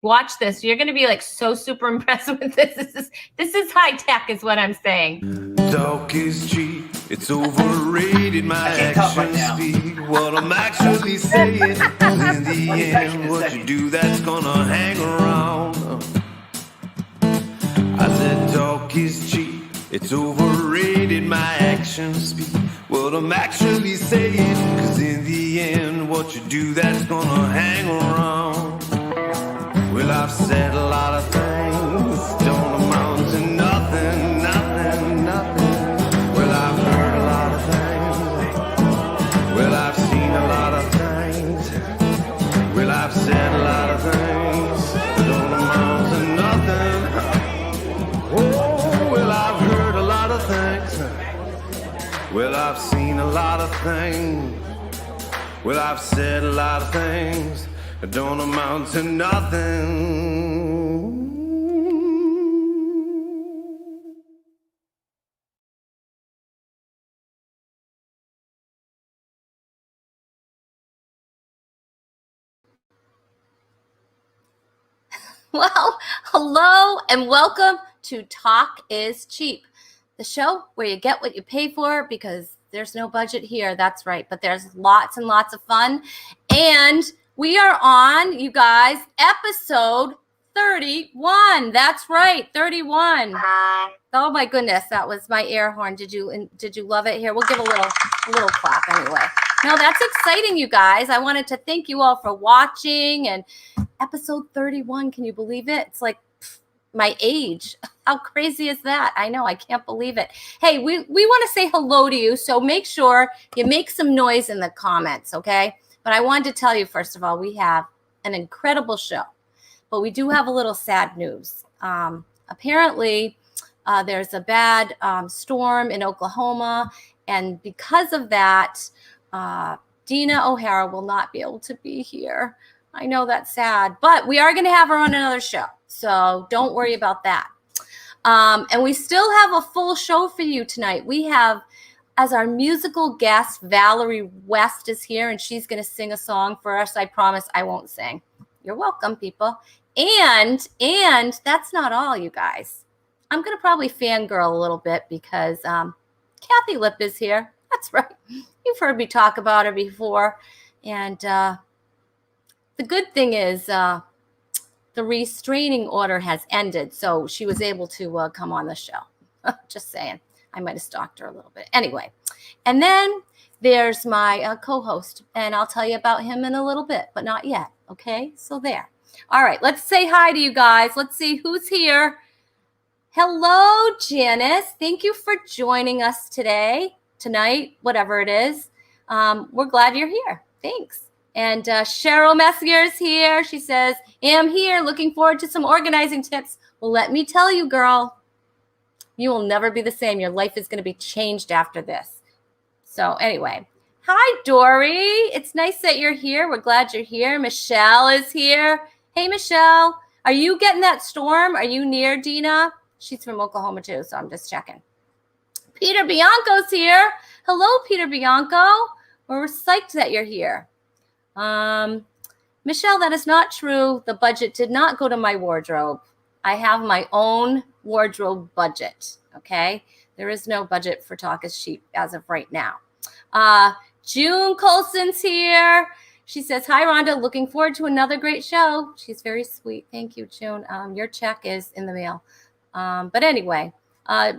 Watch this. You're going to be like so super impressed with this. This is high tech is what I'm saying. Talk is cheap. It's overrated. My actions speak what I'm actually saying. In the end, what you do, that's gonna hang around. I said talk is cheap. It's overrated. My actions speak what I'm actually saying. Cause in the end, what you do, that's gonna hang around. Well, I've said a lot of things, don't amount to nothing, nothing, nothing. Well, I've heard a lot of things. Well, I've seen a lot of things. Well, I've said a lot of things, don't amount to nothing. Oh, well, I've heard a lot of things. Well, I've seen a lot of things. Well, I've said a lot of things. It don't amount to nothing. Well, hello and welcome to Talk is Cheap, the show where you get what you pay for because there's no budget here. That's right. But there's lots and lots of fun. And we are on, you guys, episode 31. That's right, 31. Oh my goodness, that was my air horn. Did you love it? Here, we'll give a little clap anyway. No, that's exciting, you guys. I wanted to thank you all for watching. And episode 31, can you believe it? It's like my age. How crazy is that? I know, I can't believe it. Hey, we want to say hello to you, so make sure you make some noise in the comments, okay? But I wanted to tell you, first of all, we have an incredible show, but we do have a little sad news. Apparently, there's a bad storm in Oklahoma, and because of that, Dina O'Hara will not be able to be here. I know that's sad, but we are going to have her on another show, so don't worry about that. And we still have a full show for you tonight. We have, as our musical guest, Valerie West is here, and she's going to sing a song for us. I promise I won't sing. You're welcome, people. And that's not all, you guys. I'm going to probably fangirl a little bit because Kathy Lip is here. That's right. You've heard me talk about her before. And the good thing is the restraining order has ended, so she was able to come on the show. Just saying. I might have stalked her a little bit. Anyway, and then there's my co-host, and I'll tell you about him in a little bit, but not yet, okay? So there. All right, let's say hi to you guys. Let's see who's here. Hello, Janice. Thank you for joining us tonight, whatever it is. We're glad you're here. Thanks. And Cheryl Messier is here. She says, am here, looking forward to some organizing tips. Well, let me tell you, girl, you will never be the same. Your life is going to be changed after this. So anyway, hi, Dory. It's nice that you're here. We're glad you're here. Michelle is here. Hey, Michelle, are you getting that storm? Are you near Dina? She's from Oklahoma too, so I'm just checking. Peter Bianco's here. Hello, Peter Bianco. We're psyched that you're here. Michelle, that is not true. The budget did not go to my wardrobe. I have my own wardrobe budget, okay? There is no budget for Talk is Cheap as of right now. June Colson's here. She says, hi, Rhonda. Looking forward to another great show. She's very sweet. Thank you, June. Your check is in the mail. But anyway,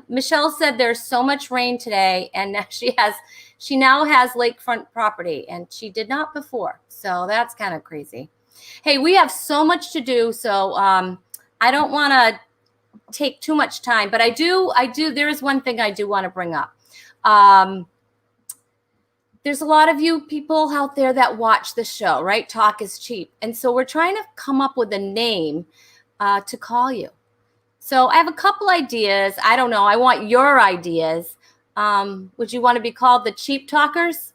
Michelle said there's so much rain today, and she now has lakefront property, and she did not before. So that's kind of crazy. Hey, we have so much to do, so I don't want to take too much time, but I do. There is one thing I do want to bring up. There's a lot of you people out there that watch the show, right? Talk is Cheap. And so we're trying to come up with a name to call you. So I have a couple ideas. I don't know. I want your ideas. Would you want to be called the Cheap Talkers?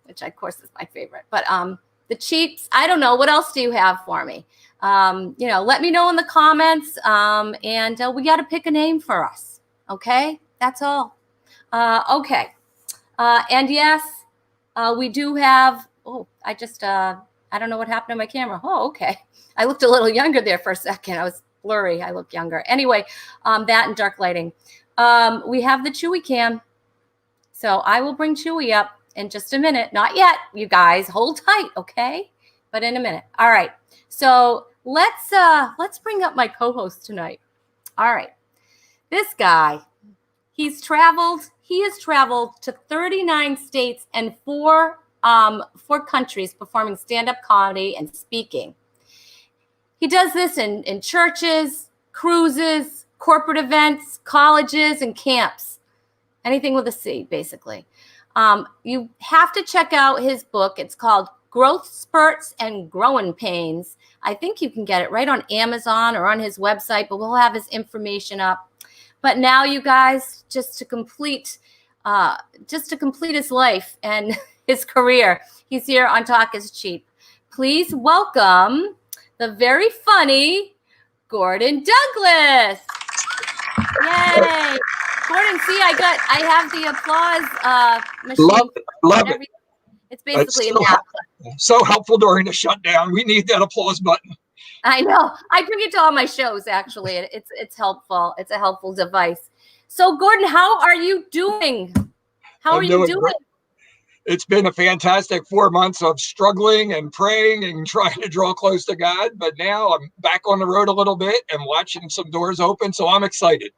Which, of course, is my favorite. But the Cheaps, I don't know. What else do you have for me? Let me know in the comments. And we got to pick a name for us. Okay? That's all. Okay. And yes, we do have, I just I don't know what happened to my camera. Oh, okay. I looked a little younger there for a second. I was blurry. I look younger. Anyway, that and dark lighting. We have the Chewy cam. So I will bring Chewy up in just a minute. Not yet, you guys. Hold tight, okay? But in a minute. All right. So let's bring up my co-host tonight. All right. This guy, he has traveled to 39 states and four countries performing stand-up comedy and speaking. He does this in churches, cruises, corporate events, colleges, and camps. Anything with a C, basically. You have to check out his book. It's called Growth Spurts and Growing Pains. I think you can get it right on Amazon or on his website, but we'll have his information up. But now, you guys, just to complete his life and his career, he's here on Talk is Cheap. Please welcome the very funny Gordon Douglas. Yay! Gordon, see, I have the applause machine. Love it. It's basically so helpful during the shutdown. We need that applause button. I know. I bring it to all my shows, actually. It's helpful. It's a helpful device. So, Gordon, how are you doing? How are you doing? Great. It's been a fantastic 4 months of struggling and praying and trying to draw close to God. But now I'm back on the road a little bit and watching some doors open. So I'm excited.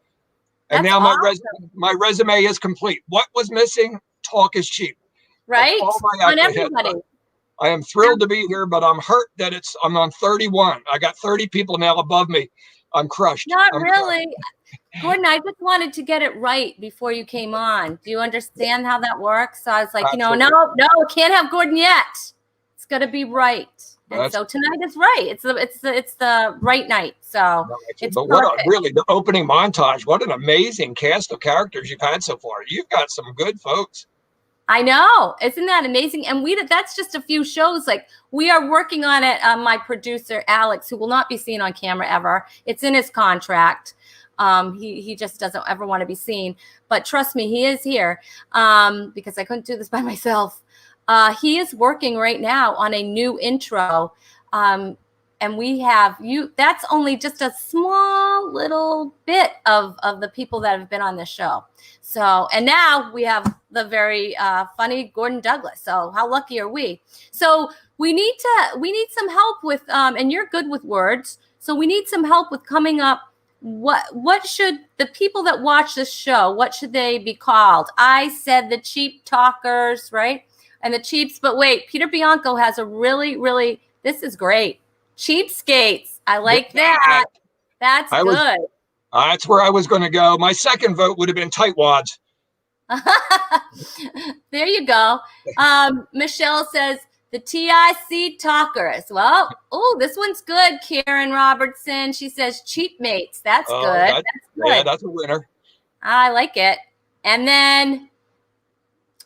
And That's now awesome. my resume is complete. What was missing? Talk is cheap. Right? On everybody. I am thrilled to be here, but I'm hurt that I'm on 31. I got 30 people now above me. I'm crushed. Not really. Gordon, I just wanted to get it right before you came on. Do you understand how that works? So I was like, Absolutely. no, can't have Gordon yet. It's got to be right. And so tonight is right. It's the right night. So the opening montage. What an amazing cast of characters you've had so far. You've got some good folks. I know. Isn't that amazing? And that's just a few shows. Like, we are working on it. My producer, Alex, who will not be seen on camera ever. It's in his contract. He just doesn't ever want to be seen. But trust me, he is here because I couldn't do this by myself. He is working right now on a new intro. And we have that's only just a small little bit of the people that have been on this show. So, and now we have the very funny Gordon Douglas. So how lucky are we? So we need some help with, and you're good with words. So we need some help with coming up. What should the people that watch this show, what should they be called? I said the cheap talkers, right? And the cheaps, but wait, Peter Bianco has a really, this is great. Cheapskates. I like that. That's good. That's where I was going to go. My second vote would have been tightwads. There you go. Michelle says the TIC talkers. Well, this one's good. Karen Robertson. She says cheap mates. That's good. That's good. Yeah, that's a winner. I like it. And then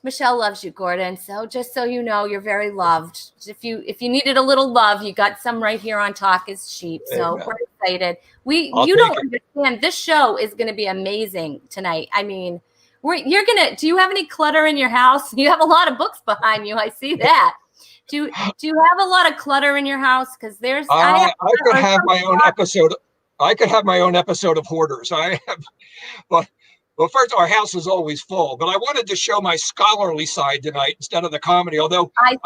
Michelle loves you, Gordon. So just so you know, you're very loved. If you needed a little love, you got some right here on Talk is Cheap. So we're excited. You don't understand. This show is going to be amazing tonight. I mean, do you have any clutter in your house? You have a lot of books behind you. I see that. Do you have a lot of clutter in your house? Because I could have my own episode. I could have my own episode of Hoarders. I have, well, first, our house is always full, but I wanted to show my scholarly side tonight instead of the comedy, although I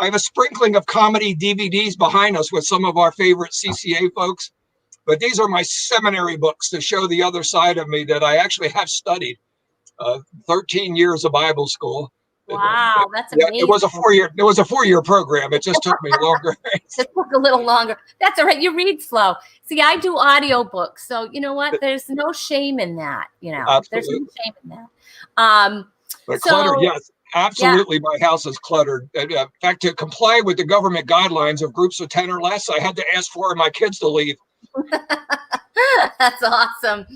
have a sprinkling of comedy DVDs behind us with some of our favorite CCA folks. But these are my seminary books to show the other side of me that I actually have studied 13 years of Bible school. Wow, that's amazing. It was a 4-year program. It just took me longer. It took a little longer. That's all right. You read slow. See, I do audiobooks. So you know what? There's no shame in that. Absolutely. There's no shame in that. But clutter, yes, absolutely. Yeah. My house is cluttered. In fact, to comply with the government guidelines of groups of 10 or less, I had to ask 4 of my kids to leave. That's awesome.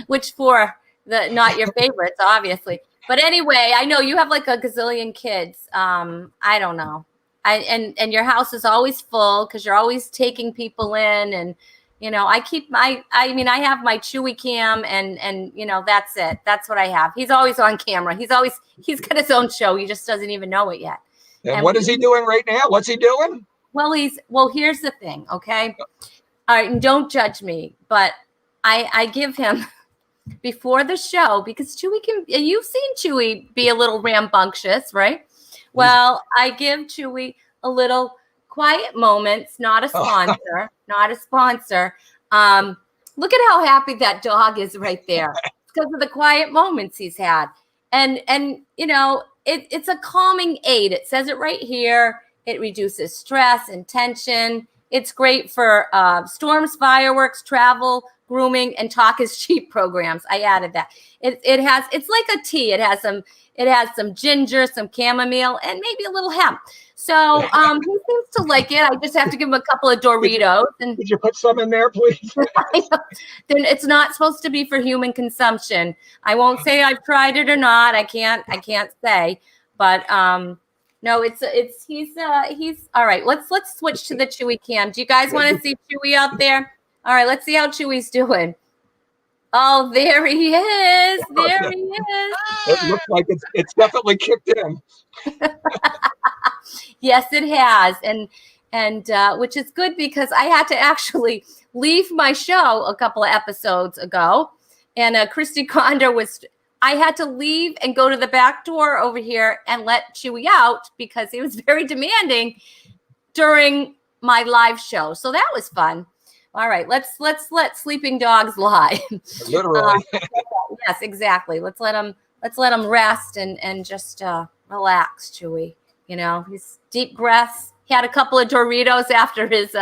Which 4? Not your favorites, obviously. But anyway, I know you have like a gazillion kids. I don't know. And your house is always full because you're always taking people in. And, I have my Chewy cam and that's it. That's what I have. He's always on camera. He's got his own show. He just doesn't even know it yet. And what is he doing right now? What's he doing? Well, here's the thing, okay? All right, and don't judge me, but I give him before the show, because Chewy you've seen Chewy be a little rambunctious, right? Well, I give Chewy a little quiet moments, not a sponsor, not a sponsor. Look at how happy that dog is right there. It's because of the quiet moments he's had. And it's a calming aid. It says it right here. It reduces stress and tension. It's great for storms, fireworks, travel, grooming, and talk is cheap programs. I added that. It's like a tea. It has some ginger, some chamomile, and maybe a little hemp. So he seems to like it. I just have to give him a couple of Doritos. And could you put some in there, please? Then it's not supposed to be for human consumption. I won't say I've tried it or not. I can't say, but no, he's all right. Let's switch to the Chewy cam. Do you guys want to see Chewy out there? All right, let's see how Chewy's doing. Oh, there he is. There he is. It looks like it's definitely kicked in. Yes, it has. And which is good, because I had to actually leave my show a couple of episodes ago. And Christy Condor I had to leave and go to the back door over here and let Chewy out because he was very demanding during my live show. So that was fun. All right, let's let sleeping dogs lie. Literally. Yes, exactly. Let's let him rest and just relax, Chewy. He's deep breaths. He had a couple of Doritos after his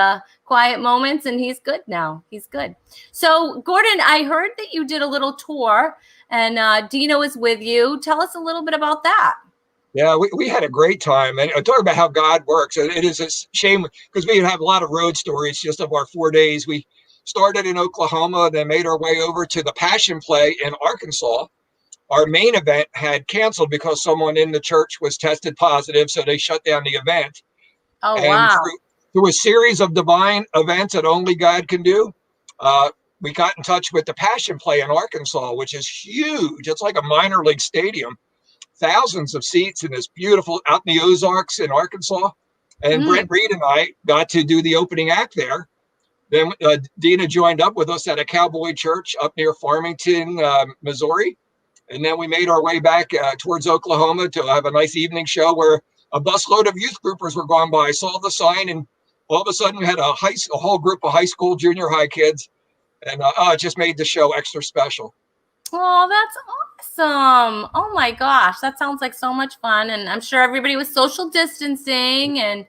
quiet moments, and he's good now. He's good. So, Gordon, I heard that you did a little tour, and Dino is with you. Tell us a little bit about that. Yeah, we had a great time. And talk about how God works. It is a shame because we have a lot of road stories just of our 4 days. We started in Oklahoma, then made our way over to the Passion Play in Arkansas. Our main event had canceled because someone in the church was tested positive, so they shut down the event. Oh, and wow. Through a series of divine events that only God can do, we got in touch with the Passion Play in Arkansas, which is huge. It's like a minor league stadium. Thousands of seats in this beautiful out in the Ozarks in Arkansas. And Brent Reed and I got to do the opening act there. Then Dina joined up with us at a cowboy church up near Farmington, Missouri. And then we made our way back towards Oklahoma to have a nice evening show where a busload of youth groupers were going by. I saw the sign, and all of a sudden we had a whole group of high school, junior high kids. And it just made the show extra special. Oh, that's awesome. Oh my gosh, that sounds like so much fun. And I'm sure everybody was social distancing, and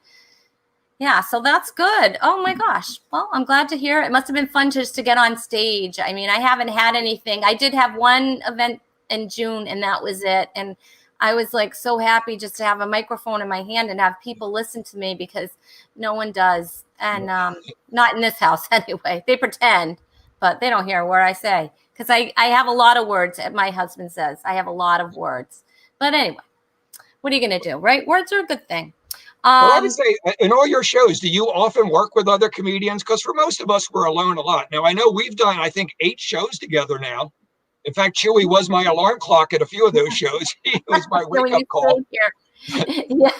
yeah, so that's good. Oh my gosh. Well, I'm glad to hear it. It must have been fun just to get on stage. I mean, I haven't had anything. I did have one event in June, and that was it. And I was like so happy just to have a microphone in my hand and have people listen to me, because no one does. And not in this house anyway. They pretend, but they don't hear a word I say. Because I have a lot of words, my husband says. I have a lot of words. But anyway, what are you going to do, right? Words are a good thing. Well, I would say, in all your shows, do you often work with other comedians? Because for most of us, we're alone a lot. Now, I know we've done, I think, 8 shows together now. In fact, Chewy was my alarm clock at a few of those shows. He was my wake-up call. Yeah,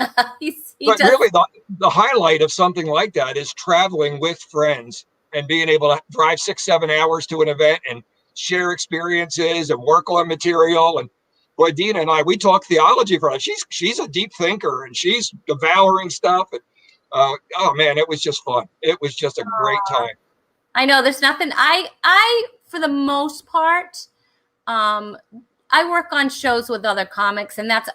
but really, the highlight of something like that is traveling with friends and being able to drive 6-7 hours to an event and share experiences and work on material. And boy, Dina and I, we talk theology for her. She's a deep thinker, and she's devouring stuff. And oh man, it was just fun. It was just a great time. I know there's nothing. I for the most part, I work on shows with other comics, and that's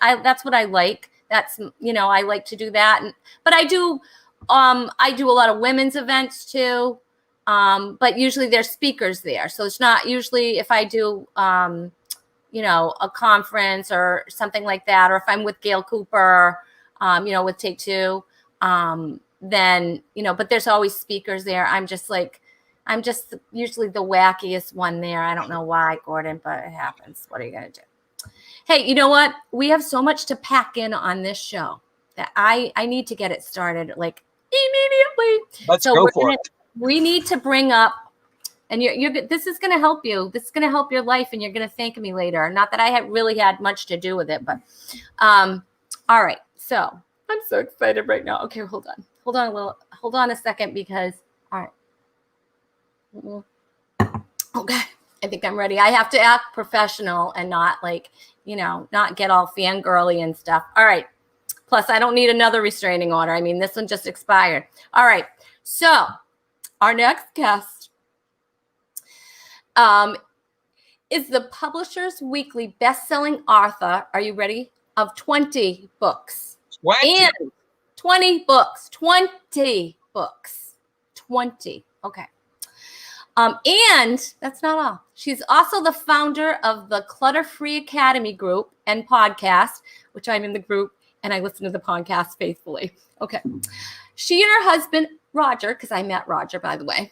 what I like. That's I like to do that. But I do a lot of women's events too. But usually there's speakers there. So it's not usually if I do, a conference or something like that, or if I'm with Gail Cooper, with Take Two, then, but there's always speakers there. I'm just usually the wackiest one there. I don't know why, Gordon, but it happens. What are you going to do? Hey, you know what? We have so much to pack in on this show that I need to get it started like immediately. Let's go for it. We need to bring up, and this is going to help you. This is going to help your life, and you're going to thank me later. Not that I really had much to do with it, but all right. So I'm so excited right now. Okay, hold on a second because, all right. Okay, I think I'm ready. I have to act professional and not not get all fangirly and stuff. All right. Plus, I don't need another restraining order. I mean, this one just expired. All right. So our next guest is the Publishers Weekly best-selling author. Are you ready? Of 20 books. 20. And 20 books. 20 books. 20. Okay. And that's not all. She's also the founder of the Clutter Free Academy group and podcast, which I'm in the group and I listen to the podcast faithfully. Okay. She and her husband, Roger, because I met Roger, by the way.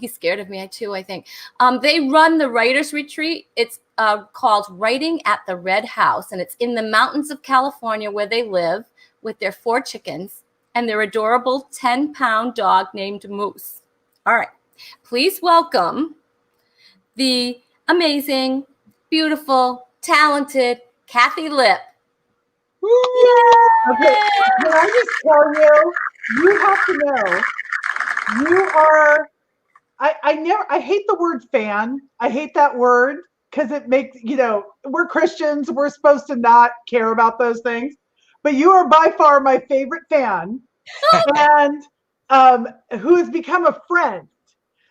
He's scared of me too, I think. They run the Writers Retreat. It's called Writing at the Red House, and it's in the mountains of California where they live with their 4 chickens and their adorable 10-pound dog named Moose. All right. Please welcome the amazing, beautiful, talented Kathy Lipp. Okay, can I just tell you, you have to know, you are, I hate the word fan. I hate that word because it makes, we're Christians. We're supposed to not care about those things. But you are by far my favorite fan and who has become a friend.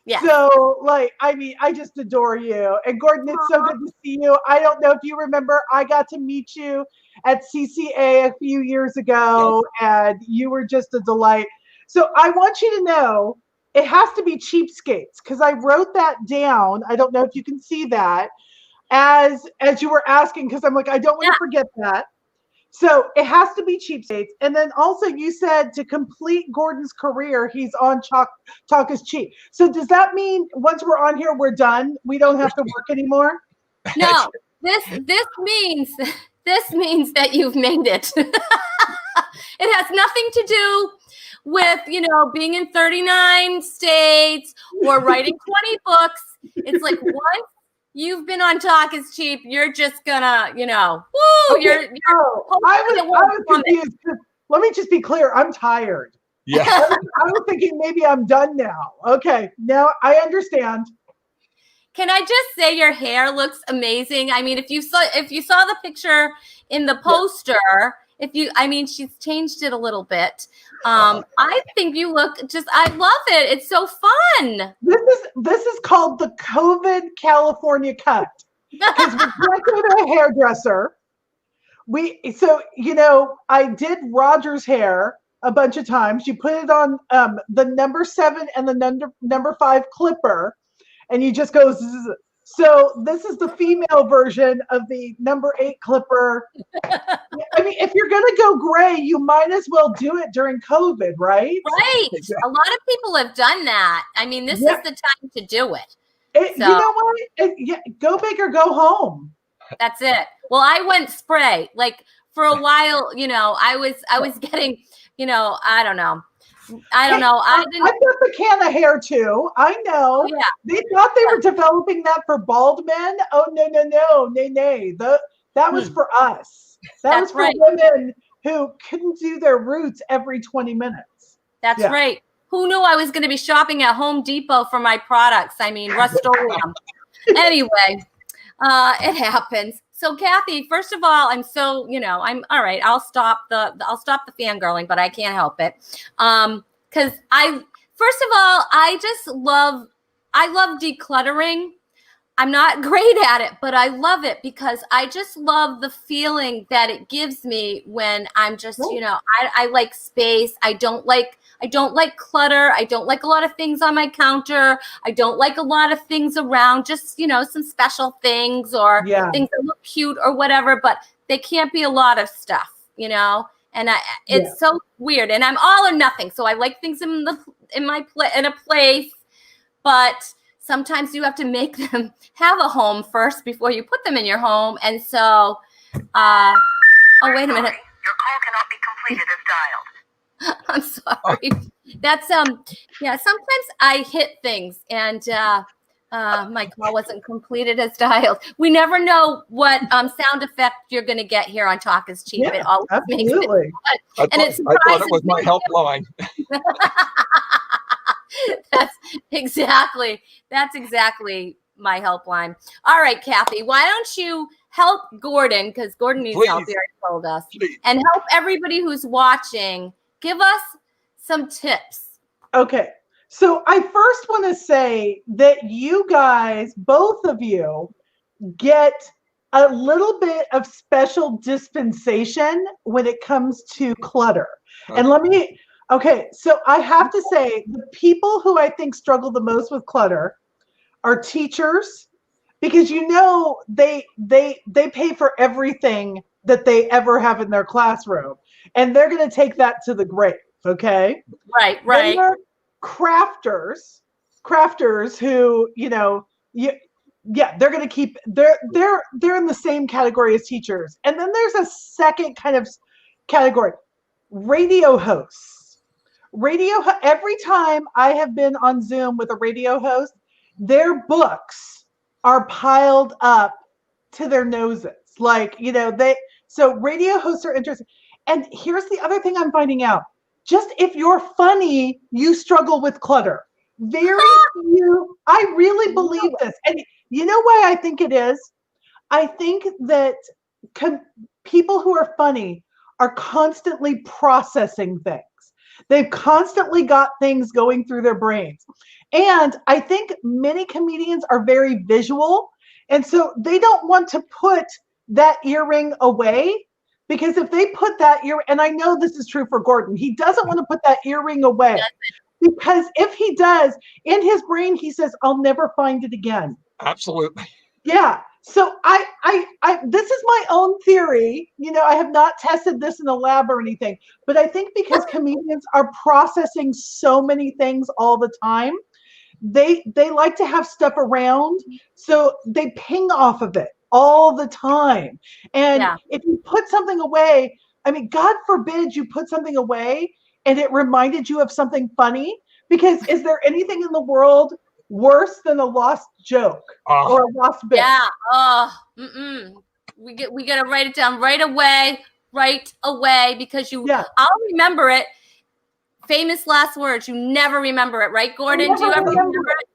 Yeah. So, I just adore you. And Gordon, it's so good to see you. I don't know if you remember, I got to meet you at CCA a few years ago, and you were just a delight. So I want you to know, it has to be cheapskates, because I wrote that down. I don't know if you can see that as you were asking, because I'm like, I don't want to forget that. So it has to be cheapskates. And then also you said to complete Gordon's career, he's on Talk is Cheap. So does that mean once we're on here, we're done? We don't have to work anymore? No, this means that you've made it. It has nothing to do with, being in 39 states or writing 20 books. It's like once you've been on Talk is Cheap, you're just gonna, woo, okay. I was confused. Let me just be clear. I'm tired. Yeah. I was thinking maybe I'm done now. Okay. Now I understand. Can I just say your hair looks amazing? I mean, if you saw the picture in the poster, she's changed it a little bit. I think you look I love it. It's so fun. This is called the COVID California cut. Because we can't go to a hairdresser. I did Roger's hair a bunch of times. You put it on the number 7 and the number 5 clipper, and you just go zzz. So this is the female version of the number 8 clipper. I mean, if you're going to go gray, you might as well do it during COVID, right? Right. A lot of people have done that. I mean, this is the time to do it. You know what? Go big or go home. That's it. Well, I went spray. Like for a while, I was getting, I don't know. I don't know. I've got the can of hair too. I know. Oh, yeah. They thought they were developing that for bald men. Oh no, nay. That was for us. That was for women who couldn't do their roots every 20 minutes. That's right. Who knew I was going to be shopping at Home Depot for my products? I mean, Rust-Oleum. Anyway, it happens. So Kathy, first of all, I'm so, I'm all right. I'll stop the fangirling, but I can't help it. Because first of all, I love decluttering. I'm not great at it, but I love it because I just love the feeling that it gives me when I'm just, I like space. I don't like clutter. I don't like a lot of things on my counter. I don't like a lot of things around, just, some special things or things that look cute or whatever, but they can't be a lot of stuff, and it's so weird, and I'm all or nothing. So I like things in a place, but sometimes you have to make them have a home first before you put them in your home. And so, wait a minute. Your call cannot be completed as dialed. I'm sorry. That's sometimes I hit things and My call wasn't completed as dialed. We never know what sound effect you're going to get here on Talk is Cheap. Yeah, it always makes it absolutely. fun. And it I thought it surprises was my me. helpline. That's exactly my helpline. All right, Kathy, why don't you help Gordon, because Gordon needs help, he already told us, and help everybody who's watching. Give us some tips. Okay. So I first want to say that you guys, both of you, get a little bit of special dispensation when it comes to clutter. And so I have to say the people who I think struggle the most with clutter are teachers, because they pay for everything that they ever have in their classroom, and they're going to take that to the grave. Okay. Right. Then there are crafters who, they're going to keep, they're in the same category as teachers. And then there's a second kind of category, radio hosts. Every time I have been on Zoom with a radio host, their books are piled up to their noses. So radio hosts are interesting. And here's the other thing I'm finding out. Just if you're funny, you struggle with clutter. Very few. I really believe this. And you know why I think it is? I think that people who are funny are constantly processing things. They've constantly got things going through their brains. And I think many comedians are very visual. And so they don't want to put that earring away. Because if they put that ear, and I know this is true for Gordon, he doesn't want to put that earring away. Because if he does, in his brain, he says, I'll never find it again. Absolutely. Yeah. So I this is my own theory. I have not tested this in a lab or anything, but I think because comedians are processing so many things all the time, they like to have stuff around, so they ping off of it all the time. And if you put something away, I mean, God forbid you put something away and it reminded you of something funny, because is there anything in the world worse than a lost joke or a lost bit? Yeah. We got to write it down right away, because I'll remember it. Famous last words. You never remember it, right, Gordon? Do you ever remember it?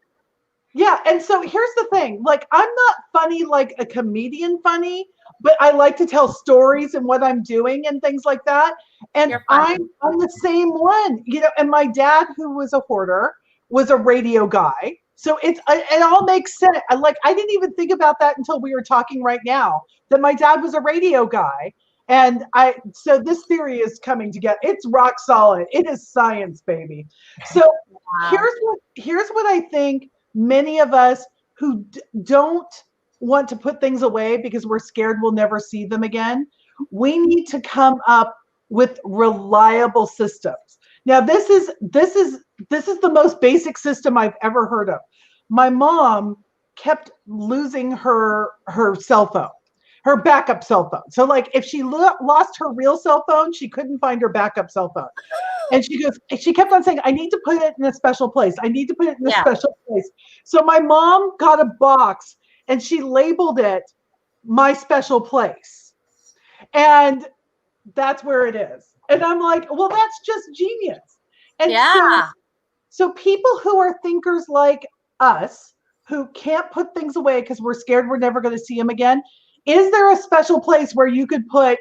Yeah. And so here's the thing. Like, I'm not funny like a comedian funny, but I like to tell stories and what I'm doing and things like that. And I'm the same one, and my dad, who was a hoarder, was a radio guy. So it all makes sense. I didn't even think about that until we were talking right now, that my dad was a radio guy. And so this theory is coming together. It's rock solid. It is science, baby. So here's what I think many of us who don't want to put things away because we're scared we'll never see them again, we need to come up with reliable systems. Now, this is the most basic system I've ever heard of. My mom kept losing her cell phone, her backup cell phone. So like if she lost her real cell phone, she couldn't find her backup cell phone. And she kept on saying, I need to put it in a special place. I need to put it in a special place. So my mom got a box and she labeled it my special place. And that's where it is. And I'm like, well, that's just genius. And so people who are thinkers like us, who can't put things away because we're scared we're never going to see them again, is there a special place where you could put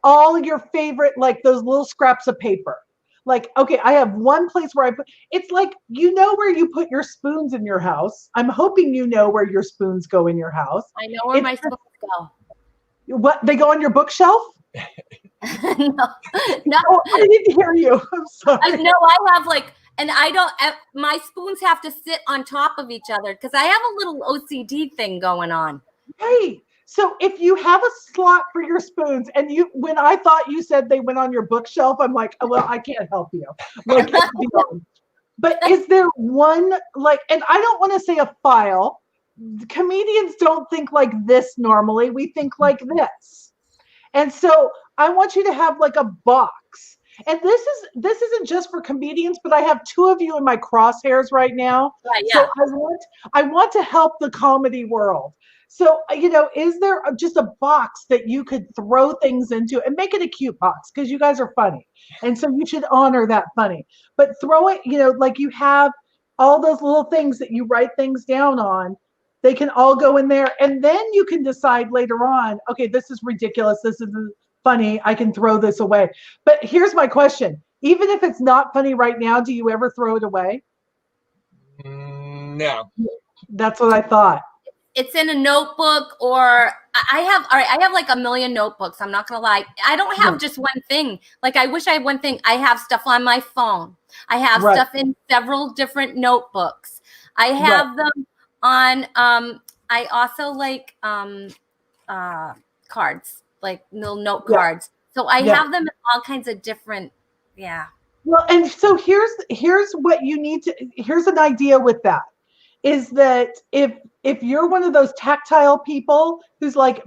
all your favorite, like those little scraps of paper? Like, okay, I have one place where it's like, where you put your spoons in your house. I'm hoping you know where your spoons go in your house. I know where my spoons go. What, they go on your bookshelf? No. Oh, I didn't hear you. I'm sorry. I have and I don't, my spoons have to sit on top of each other because I have a little OCD thing going on. Hey, so if you have a slot for your spoons, and when I thought you said they went on your bookshelf, I'm like, oh, well, I can't help you. Like, but is there one, and I don't want to say a file. Comedians don't think like this normally. We think like this. And so I want you to have like a box. And this isn't just for comedians, but I have two of you in my crosshairs right now. Right, So yeah. I want to help the comedy world. So, is there just a box that you could throw things into and make it a cute box? Because you guys are funny. And so you should honor that funny. But throw it, like you have all those little things that you write things down on. They can all go in there. And then you can decide later on, okay, this is ridiculous. This isn't funny. I can throw this away. But here's my question. Even if it's not funny right now, do you ever throw it away? No. That's what I thought. It's in a notebook, or I have like a million notebooks. I'm not going to lie. I don't have just one thing. Like, I wish I had one thing. I have stuff on my phone. I have stuff in several different notebooks. I have them on, I also like cards, like little note cards. So I have them in all kinds of different, Well, and so here's what you need to, here's an idea with that, is that if you're one of those tactile people who's like,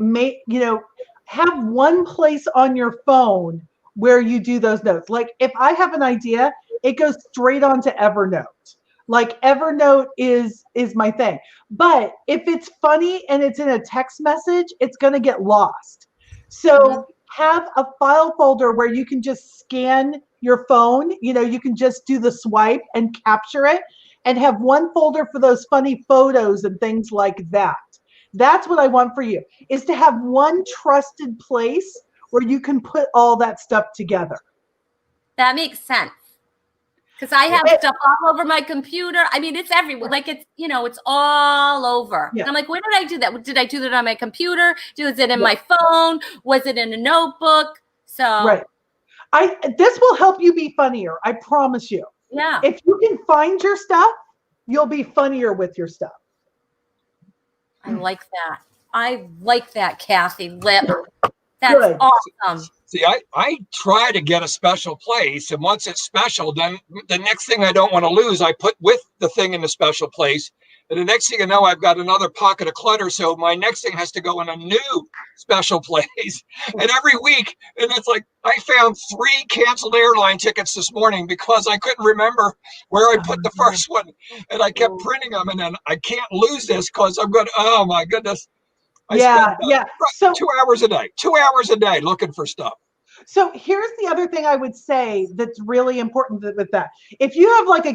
have one place on your phone where you do those notes. Like, if I have an idea, it goes straight onto Evernote. Like, Evernote is my thing. But if it's funny and it's in a text message, it's going to get lost. So have a file folder where you can just scan your phone. You can just do the swipe and capture it, and have one folder for those funny photos and things like that. That's what I want for you, is to have one trusted place where you can put all that stuff together. That makes sense. Because I have stuff all over my computer. I mean, it's everywhere. Like, it's, it's all over. Yeah. And I'm like, where did I do that? Did I do that on my computer? Was it in my phone? Was it in a notebook? So this will help you be funnier. I promise you. Yeah. If you can find your stuff, you'll be funnier with your stuff. I like that. I like that, Kathy Lip. That's awesome. See, I try to get a special place, and once it's special, then the next thing I don't want to lose, I put with the thing in the special place. And the next thing you know, I've got another pocket of clutter. So my next thing has to go in a new special place. And every week, and it's like, I found 3 canceled airline tickets this morning because I couldn't remember where I put the first one. And I kept printing them. And then I can't lose this because I'm going, oh my goodness. I spend 2 hours a day, 2 hours a day looking for stuff. So here's the other thing I would say that's really important with that. If you have like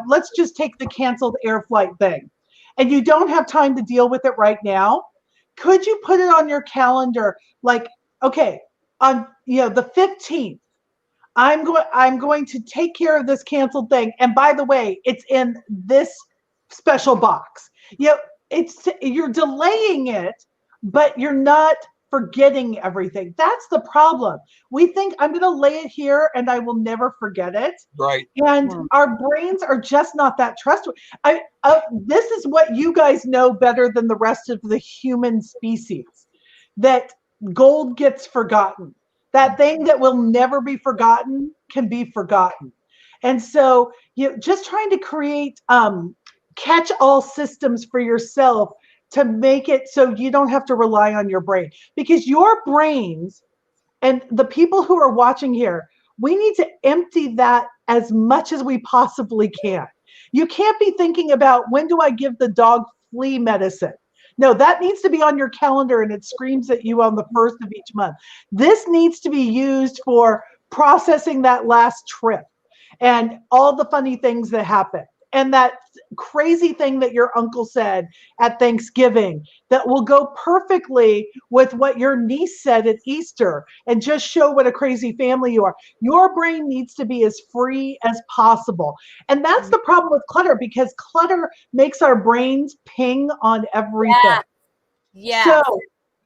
let's just take the canceled air flight thing, and you don't have time to deal with it right now, could you put it on your calendar? Like, okay, on the 15th, I'm going to take care of this canceled thing. And by the way, it's in this special box. You're delaying it, but you're not forgetting everything. That's the problem. We think, I'm going to lay it here and I will never forget it. Right. And our brains are just not that trustworthy. This is what you guys know better than the rest of the human species, that gold gets forgotten. That thing that will never be forgotten can be forgotten. And so just trying to create catch-all systems for yourself to make it so you don't have to rely on your brain, because your brains, and the people who are watching here, we need to empty that as much as we possibly can. You can't be thinking about, when do I give the dog flea medicine? No, that needs to be on your calendar and it screams at you on the 1st of each month. This needs to be used for processing that last trip and all the funny things that happen. And that crazy thing that your uncle said at Thanksgiving that will go perfectly with what your niece said at Easter, and just show what a crazy family you are. Your brain needs to be as free as possible. And that's the problem with clutter, because clutter makes our brains ping on everything. Yeah. So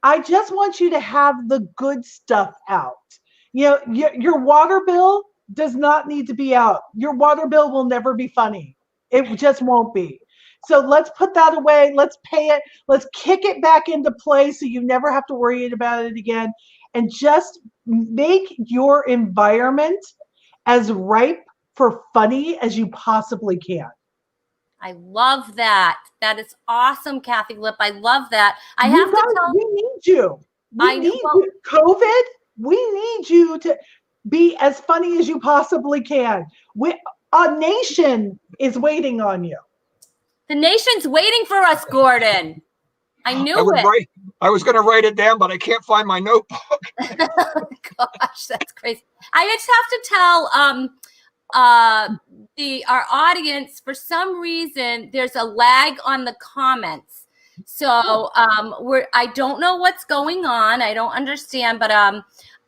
I just want you to have the good stuff out. Your water bill does not need to be out. Your water bill will never be funny. It just won't be. So let's put that away. Let's pay it. Let's kick it back into place so you never have to worry about it again. And just make your environment as ripe for funny as you possibly can. I love that. That is awesome, Kathy Lip. I love that. We need you. We need you. COVID, we need you to Be as funny as you possibly can. A nation is waiting on you. The nation's waiting for us, Gordon. I knew it. I was going to write it down, but I can't find my notebook. Gosh, that's crazy. I just have to tell our audience, for some reason there's a lag on the comments. So I don't know what's going on. I don't understand, but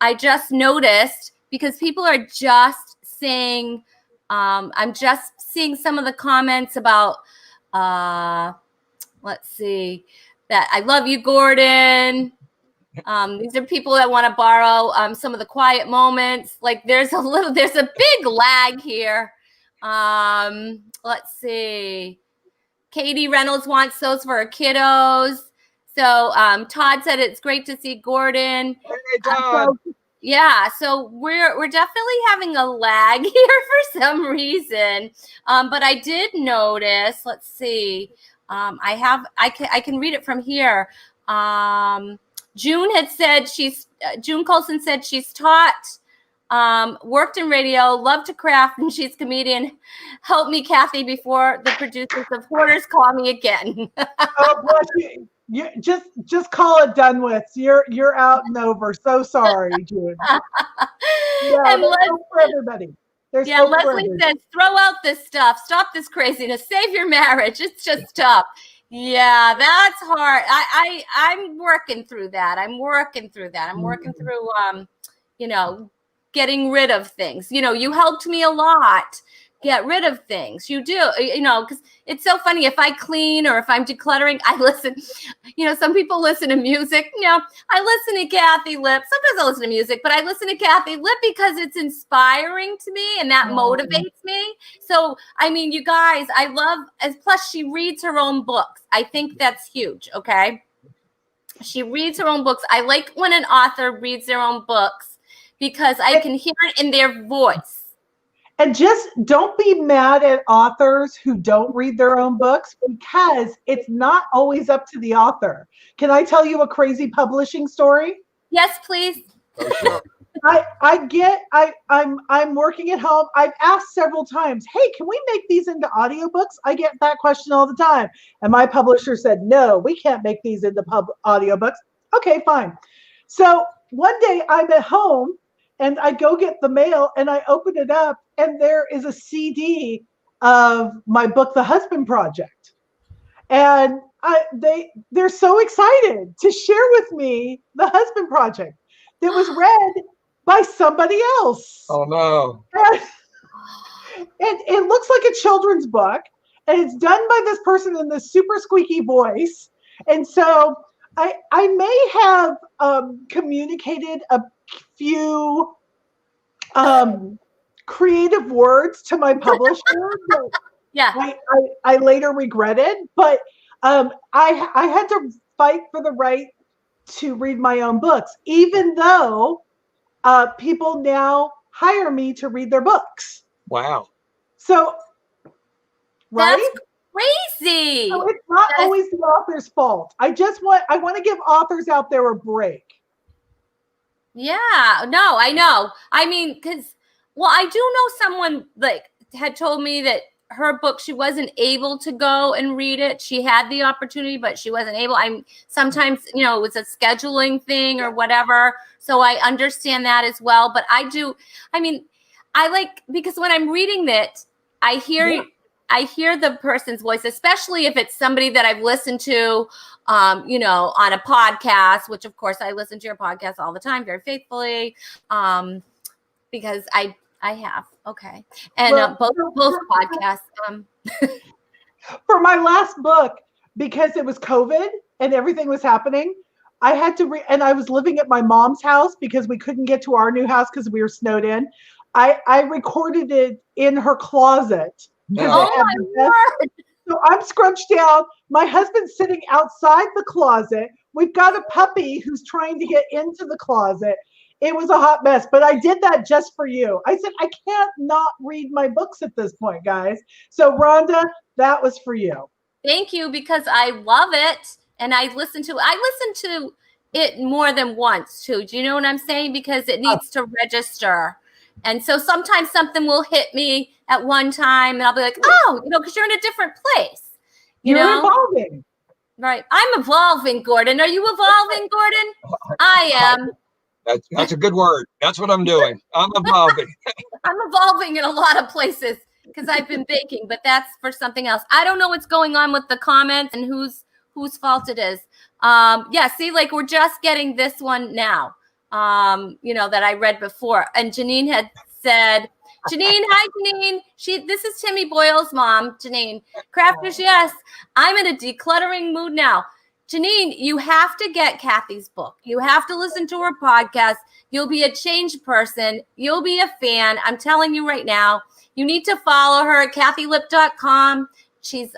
I just noticed because people are just saying I'm just seeing some of the comments about let's see, that I love you, Gordon. These are people that want to borrow some of the quiet moments. Like there's a big lag here. Let's see. Katie Reynolds wants those for her kiddos. So Todd said it's great to see Gordon. Hey, Todd. So we're definitely having a lag here for some reason. But I did notice. Let's see. I can read it from here. June Colson said she's taught, worked in radio, loved to craft, and she's a comedian. Help me, Kathy, before the producers of Hoarders call me again. Oh, bless you. You just call it done with. You're out and over. So sorry, June. Yeah, and there's hope for everybody. Leslie says, throw out this stuff. Stop this craziness. Save your marriage. It's just tough. Yeah, that's hard. I'm working through that. I'm working through, getting rid of things. You helped me a lot. Get rid of things. You do, because it's so funny. If I clean or if I'm decluttering, I listen. Some people listen to music. I listen to Kathy Lip. Sometimes I listen to music, but I listen to Kathy Lip because it's inspiring to me and that motivates me. So, you guys, I love, plus she reads her own books. I think that's huge. Okay. She reads her own books. I like when an author reads their own books because I can hear it in their voice. And just don't be mad at authors who don't read their own books because it's not always up to the author. Can I tell you a crazy publishing story? Yes, please. Oh, sure. I'm working at home. I've asked several times, hey, can we make these into audiobooks? I get that question all the time. And my publisher said, no, we can't make these into audiobooks. Okay, fine. So one day I'm at home and I go get the mail and I open it up and there is a CD of my book, The Husband Project. And they're so excited to share with me The Husband Project that was read by somebody else. Oh, no. And it looks like a children's book and it's done by this person in this super squeaky voice. And so I may have communicated a few creative words to my publisher. Yeah, I later regretted, but I had to fight for the right to read my own books, even though people now hire me to read their books. Wow. So, right? That's crazy. So it's not always the author's fault. I want to give authors out there a break. Yeah, no, I know. Because, I do know someone had told me that her book, she wasn't able to go and read it. She had the opportunity, but she wasn't able. Sometimes, it was a scheduling thing or whatever. So I understand that as well. But I do, because when I'm reading it, I hear the person's voice, especially if it's somebody that I've listened to, on a podcast, which of course I listen to your podcast all the time, very faithfully, because I have. Okay. And both podcasts. For my last book, because it was COVID and everything was happening, I had to and I was living at my mom's house because we couldn't get to our new house because we were snowed in. I recorded it in her closet. Oh my word. So I'm scrunched down. My husband's sitting outside the closet. We've got a puppy who's trying to get into the closet. It was a hot mess, but I did that just for you. I said, I can't not read my books at this point, guys. So Rhonda, that was for you. Thank you, because I love it. And I listen to it more than once too. Do you know what I'm saying? Because it needs to register. And so sometimes something will hit me at one time and I'll be like, oh, because you're in a different place. You're evolving. Right. I'm evolving, Gordon. Are you evolving, Gordon? I am. That's a good word. That's what I'm doing. I'm evolving. I'm evolving in a lot of places because I've been baking, but that's for something else. I don't know what's going on with the comments and whose fault it is. See, like we're just getting this one now, that I read before. And Janine had said, hi, Janine. This is Timmy Boyle's mom, Janine. Crafters, yes. I'm in a decluttering mood now. Janine, you have to get Kathy's book. You have to listen to her podcast. You'll be a changed person. You'll be a fan. I'm telling you right now. You need to follow her at kathylip.com. She's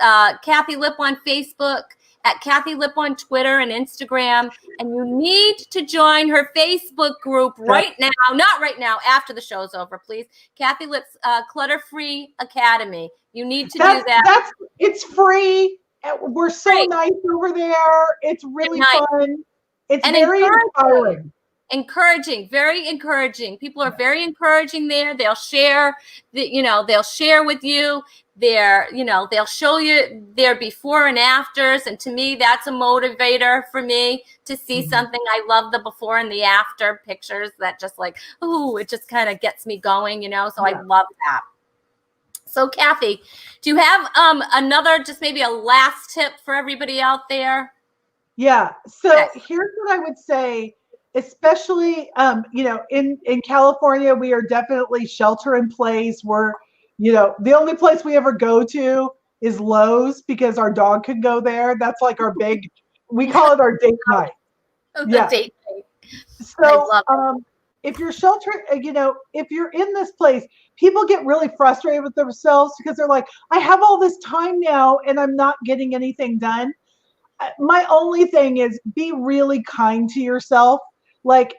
Kathy Lip on Facebook, at Kathy Lip on Twitter and Instagram. And you need to join her Facebook group right now. Not right now, after the show's over, please. Kathy Lip's Clutter-Free Academy. You need to do that. It's free. We're so nice over there. It's really fun. It's very inspiring. Encouraging, very encouraging. People are very encouraging there. They'll share, they'll share with you. They'll show you their before and afters. And to me, that's a motivator for me to see something. I love the before and the after pictures that just it just kind of gets me going, so I love that. So Kathy, do you have another, just maybe a last tip for everybody out there? Yeah. So here's what I would say, especially, in California, we are definitely shelter in place. We're, the only place we ever go to is Lowe's because our dog can go there. That's like our we call it our date night. Date night. So if you're if you're in this place, people get really frustrated with themselves because they're like, I have all this time now and I'm not getting anything done. My only thing is be really kind to yourself. Like,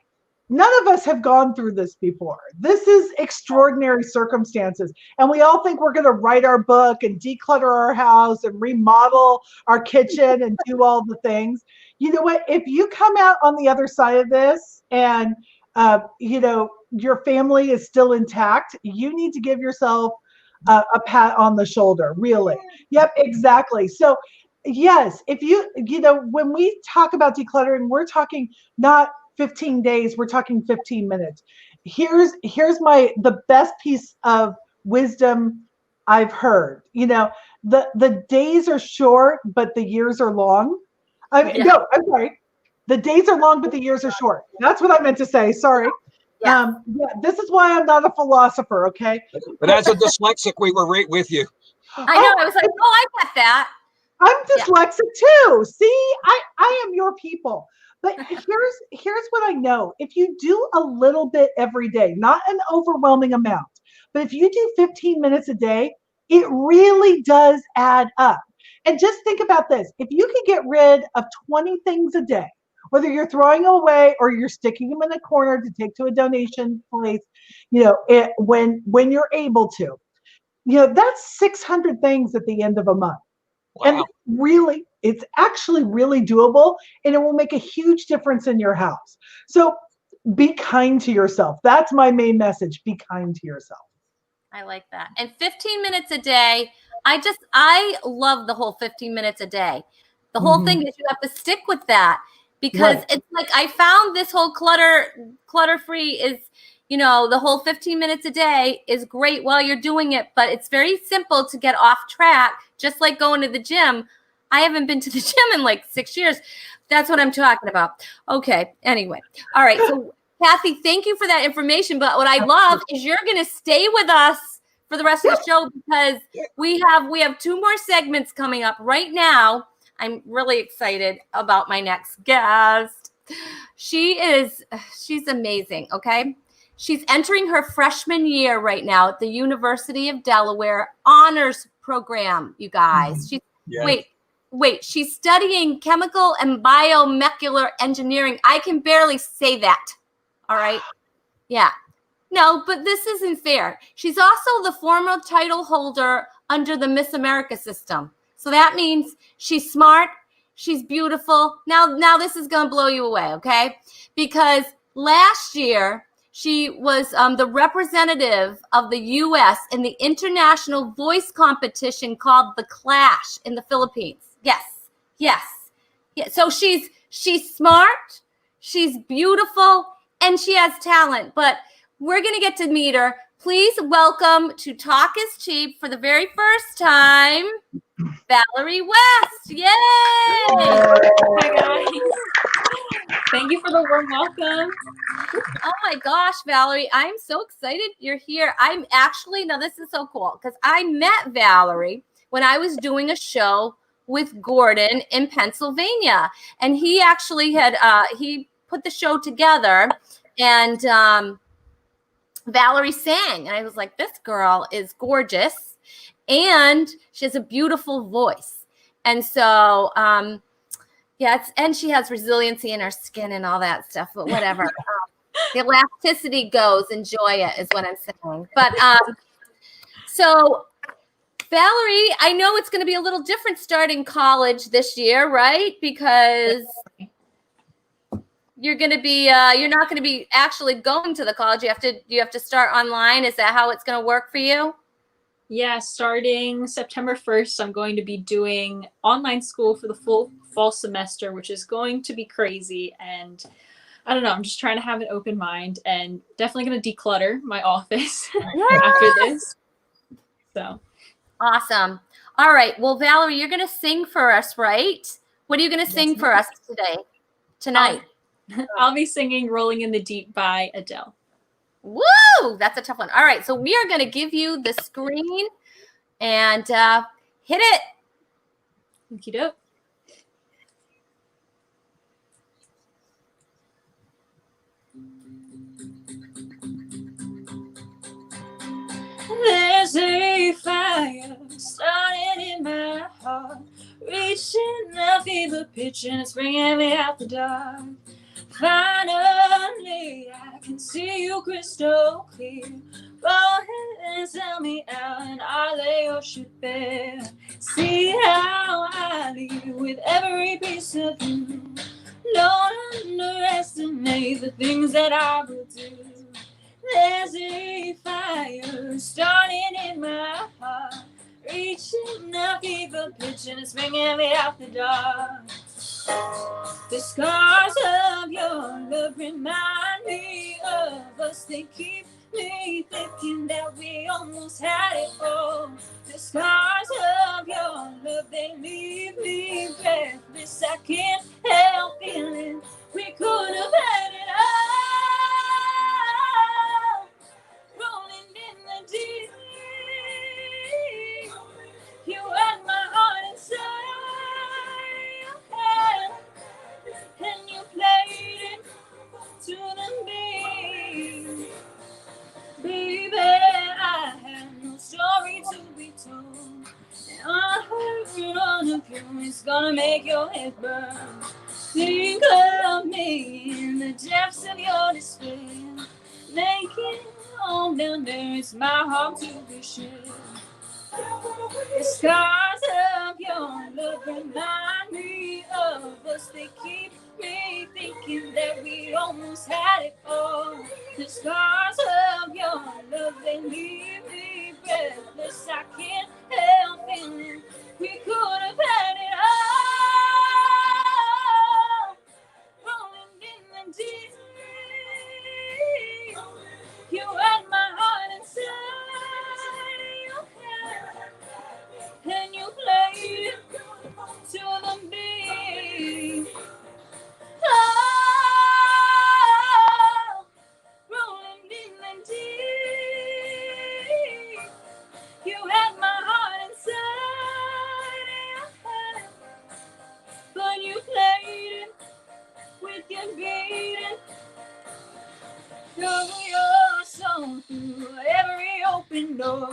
none of us have gone through this before. This is extraordinary circumstances. And we all think we're going to write our book and declutter our house and remodel our kitchen and do all the things. You know what? If you come out on the other side of this and, your family is still intact, you need to give yourself a pat on the shoulder, really. Yep, exactly. So, yes, if when we talk about decluttering, we're talking not 15 days, we're talking 15 minutes. Here's the best piece of wisdom I've heard. The days are short, but the years are long. No, I'm sorry. The days are long, but the years are short. That's what I meant to say. Sorry. This is why I'm not a philosopher, okay? But as a dyslexic, we were right with you. I know. I was like, I got that. I'm dyslexic too. See, I am your people. But here's what I know. If you do a little bit every day, not an overwhelming amount, but if you do 15 minutes a day, it really does add up. And just think about this. If you could get rid of 20 things a day, whether you're throwing away or you're sticking them in a corner to take to a donation place, when you're able to, that's 600 things at the end of a month. Wow. And really, it's actually really doable, and it will make a huge difference in your house. So be kind to yourself. That's my main message. Be kind to yourself. I like that. And 15 minutes a day. I love the whole 15 minutes a day. The whole thing is you have to stick with that because it's like I found this whole clutter-free is, the whole 15 minutes a day is great while you're doing it, but it's very simple to get off track, just like going to the gym. I haven't been to the gym in like 6 years. That's what I'm talking about. Okay. Anyway. All right. So Kathy, thank you for that information. But what I love is you're going to stay with us for the rest of the show because we have 2 more segments coming up right now. I'm really excited about my next guest. She's amazing. Okay. She's entering her freshman year right now at the University of Delaware honors program, you guys. Wait, she's studying chemical and biomolecular engineering. I can barely say that. All right. Yeah. No, but this isn't fair. She's also the former title holder under the Miss America system. So that means she's smart, she's beautiful. Now this is going to blow you away, okay? Because last year She was the representative of the U.S. in the international voice competition called The Clash in the Philippines. Yes, yes, yeah. So she's smart, she's beautiful, and she has talent. But we're gonna get to meet her. Please welcome to Talk is Cheap for the very first time, Valerie West. Yay! Hi guys. Thank you for the warm welcome. Oh my gosh, Valerie, I'm so excited you're here. I'm actually, now this is so cool because I met Valerie when I was doing a show with Gordon in Pennsylvania. And he actually had, he put the show together and Valerie sang. And I was like, this girl is gorgeous and she has a beautiful voice. And so, yeah, and she has resiliency in her skin and all that stuff, but whatever. The elasticity goes, enjoy it is what I'm saying. But so Valerie, I know it's going to be a little different starting college this year, right? Because you're going to be you're not going to be actually going to the college. You have to start online. Is that how it's going to work for you? Yeah, starting September 1st, I'm going to be doing online school for the full fall semester, which is going to be crazy. And I don't know, I'm just trying to have an open mind and definitely going to declutter my office after this. So Awesome. All right. Well, Valerie, you're going to sing for us, right? What are you going to sing for us tonight? I'll be singing Rolling in the Deep by Adele. Woo! That's a tough one. All right. So we are going to give you the screen and hit it. Okie doke. There's a fire starting in my heart, reaching a fever pitch and it's bringing me out the dark. Finally, I can see you crystal clear. Go ahead and sell me out and I'll lay your shit bare. See how I leave with every piece of you. Don't underestimate the things that I will do. There's a fire starting in my heart, reaching a fever pitch and it's bringing me out the dark. The scars of your love remind me of us. They keep me thinking that we almost had it all. The scars of your love, they leave me breathless. I can't help feeling we could have had it all. Rolling in the deep, you had my heart inside your hand, and you played it to the beat. Baby, I had no story to be told, and unheard on of you is gonna make your head burn. Think of me in the depths of your despair, naked on down there, it's my heart to be shared. The scars of your love remind me of us. They keep me thinking that we almost had it all. The scars of your love, they leave me breathless. I can't help feeling we could have had it all. Rolling in the deep, you had my heart inside your hand, and you played it to the beat. Oh, rolling in the deep, you had my heart inside your hand, but you played it with your beating. Cover your soul through every open door.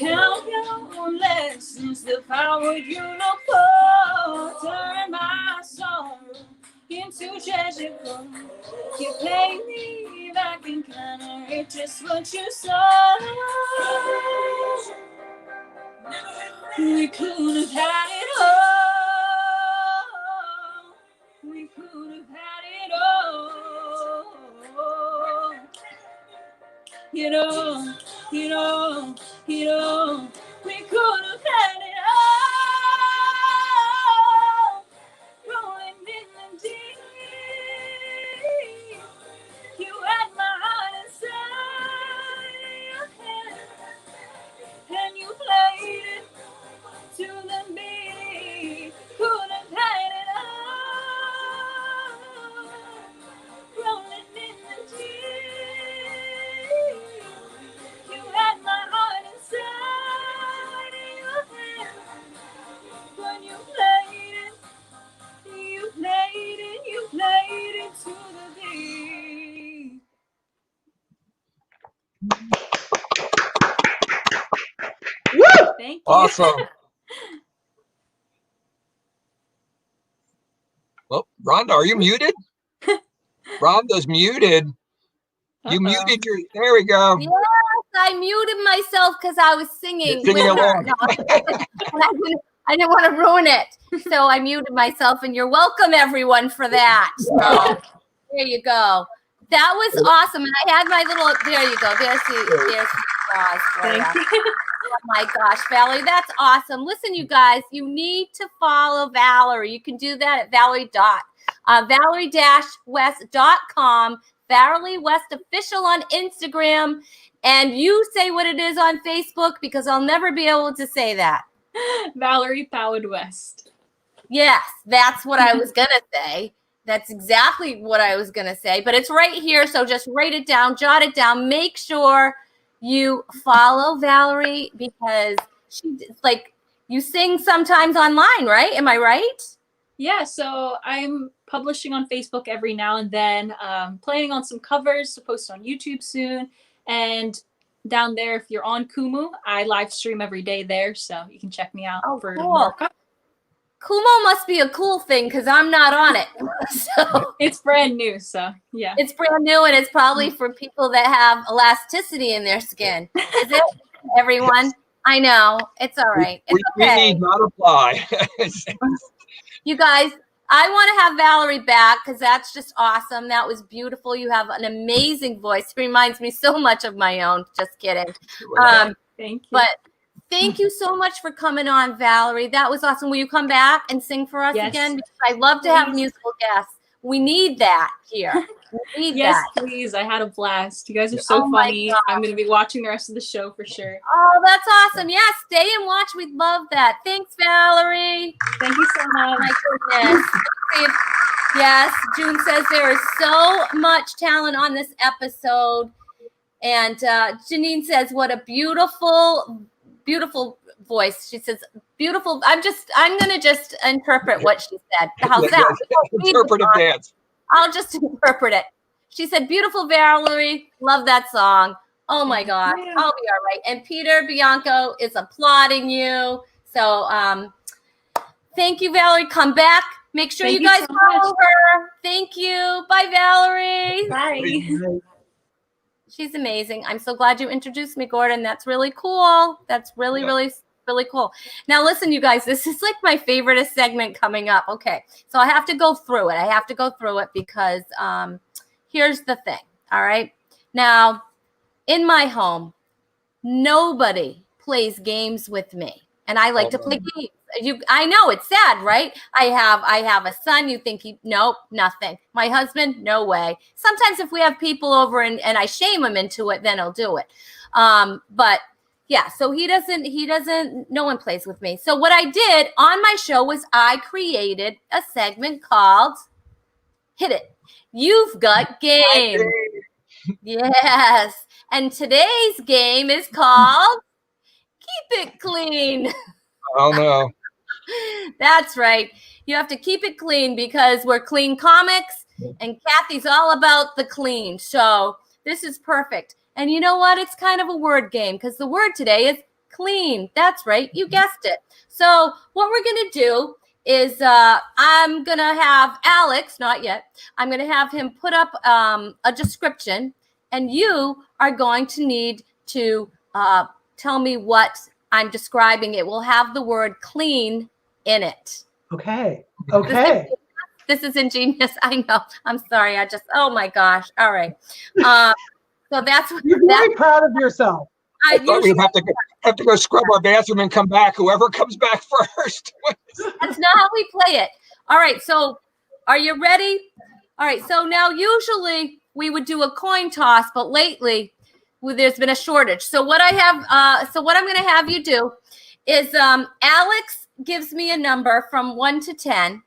Count your lessons, the power you look for. Turn my sorrow into treasure gold. You pay me back in kind, it's just what you saw. We could have had it all. We could have had it all. You know, you know, you know, we could have had it all. Rolling in the deep. You had my heart inside your hand, and you played it to the beat. Could have had it all. Rolling in the deep. You had my heart inside your hand. When you played it, you played it, you played it to the beat. Woo! Thank you. Awesome. Well, Rhonda, are you muted? Rhonda's muted. You muted your. There we go. Yes, I muted myself because I was singing You're singing with her. along. No, I didn't want to ruin it. So I muted myself, and you're welcome, everyone, for that. So there you go. That was awesome. And I had my little, there you go. There's the applause for you. Thank you. Oh my gosh, Valerie, that's awesome. Listen, you guys, you need to follow Valerie. You can do that at Valerie-West.com, Valerie West Official on Instagram. And you say what it is on Facebook because I'll never be able to say that. Valerie Powered West. Yes, that's what I was going to say. That's exactly what I was going to say. But it's right here. So just write it down, jot it down. Make sure you follow Valerie because she, like, you sing sometimes online, right? Am I right? Yeah, so I'm publishing on Facebook every now and then, planning on some covers to post on YouTube soon. And down there, if you're on Kumu, I live stream every day there, so you can check me out for cool. more covers. Kumo must be a cool thing because I'm not on it. So It's brand new, so yeah. it's brand new and it's probably for people that have elasticity in their skin. Is it, everyone? I know. It's all right. It's We okay. need not apply. You guys, I want to have Valerie back because that's just awesome. That was beautiful. You have an amazing voice. It reminds me so much of my own. Just kidding. Thank you. But thank you so much for coming on, Valerie. That was awesome. Will you come back and sing for us Yes. again? Because I love to have musical guests. We need that here. We need Yes, that. please. I had a blast. You guys are so Oh my funny. God. I'm going to be watching the rest of the show for sure. Oh, that's awesome. Yeah, stay and watch. We'd love that. Thanks, Valerie. Thank you so much. My goodness. Yes, June says there is so much talent on this episode. And Janine says, what a beautiful, beautiful voice. She says, beautiful. I'm going to just interpret what she said. How's that? Interpretive dance. I'll just interpret it. She said, beautiful Valerie. Love that song. Oh my gosh. Yeah. I'll be all right. And Peter Bianco is applauding you. So thank you, Valerie. Come back. Make sure Thank you you guys so follow much. her. Thank you. Bye, Valerie. Bye. She's amazing. I'm so glad you introduced me, Gordon. That's really cool. That's really, really, really cool. Now, listen, you guys, this is like my favorite segment coming up. Okay, so I have to go through it. I have to go through it because here's the thing. All right. Now, in my home, nobody plays games with me, and I like to play games. I know it's sad, right? I have a son. You think nope, nothing. My husband, no way. Sometimes if we have people over and I shame him into it, then he'll do it. But yeah, so he doesn't, no one plays with me. So what I did on my show was I created a segment called Hit It. You've got game. Yes. And today's game is called Keep It Clean. Oh no. That's right. You have to keep it clean because we're Clean Comics and Kathy's all about the clean. So this is perfect. And you know what? It's kind of a word game because the word today is clean. That's right. You guessed it. So what we're going to do is I'm going to have Alex, not yet, I'm going to have him put up a description and you are going to need to tell me what I'm describing. It will have the word clean in it. Okay. Okay. This is ingenious. I know. I'm sorry. Oh my gosh. All right. So that's You're very proud of yourself. I thought we'd have to go scrub our bathroom and come back. Whoever comes back first. That's not how we play it. All right. So are you ready? All right. So now usually we would do a coin toss, but lately there's been a shortage. So what I have, so what I'm going to have you do is Alex gives me a number from 1 to 10,